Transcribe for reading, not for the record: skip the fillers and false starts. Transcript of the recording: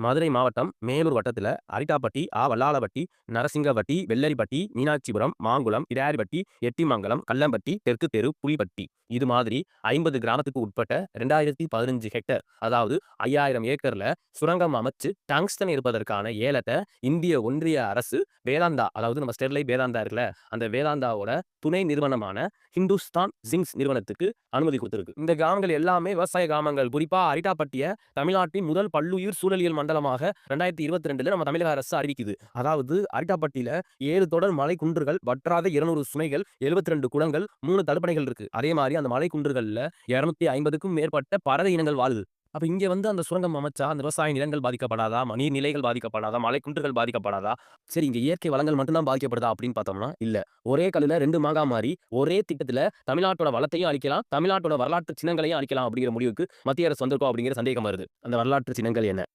மதுரை மாவட்டம் மேலூர் வட்டத்துல அரிட்டாப்பட்டி, வல்லாளப்பட்டி, நரசிங்கவட்டி, வெள்ளரிப்பட்டி, மீனாட்சிபுரம், மாங்குளம், இடையாரிப்பட்டி, எட்டிமங்கலம், கல்லம்பட்டி, தெற்கு தெரு, புலிப்பட்டி இது மாதிரி 50 கிராமத்துக்கு உட்பட்ட 2015 ஹெக்டேர் அதாவது 5000 ஏக்கர்ல சுரங்கம் அமைச்சு டங்ஸ்டன் இருப்பதற்கான ஏலத்தை இந்திய ஒன்றிய அரசு வேதாந்தா அதாவது நம்ம ஸ்டெர்லைட் வேதாந்தா இருக்குல்ல அந்த வேதாந்தாவோட துணை நிறுவனமான ஹிந்துஸ்தான் ஜிங்க்ஸ் நிறுவனத்துக்கு அனுமதி கொடுத்திருக்கு. இந்த கிராமங்கள் எல்லாமே விவசாய கிராமங்கள். குறிப்பா அரிட்டாப்பட்டிய தமிழ்நாட்டின் முதல் பல்லுயிர் சூழலியல் மண்டலமாக 2022 நம்ம தமிழக அரசு அறிவிக்குது. அதாவது அரிட்டாப்பட்டியில 7 தொடர் மலை குன்றுகள், வற்றாத 200 சுனைகள், 72 குளங்கள், 3 தடுப்பணைகள் இருக்கு. அதே மாதிரி அந்த மலை குன்றுகள்ல 250க்கும் மேற்பட்ட பறவை இனங்கள் வாழுது. அப்ப இங்க வந்து அந்த சுரங்கம் அமைச்சா அந்த விவசாய நிலங்கள் பாதிக்கப்படாதா? நீர்நிலைகள் பாதிக்கப்படாதா? மலை குன்றுகள் பாதிக்கப்படாதா? சரி இங்க இயற்கை வளங்கள் மட்டும் தான் பாதிக்கப்படுதா அப்படின்னு பார்த்தோம்னா இல்ல. ஒரே கல்லுல 2 மாங்கா மாரி ஒரே திட்டத்துல தமிழ்நாட்டோட வளத்தையும் அழிக்கலாம், தமிழ்நாட்டோட வரலாற்று சின்னங்களையும் அழிக்கலாம் அப்படிங்கிற முடிவுக்கு மத்திய அரசு வந்திருக்கோம் அப்படிங்கிற சந்தேகம் வருது. அந்த வரலாற்று சின்னங்கள் என்ன?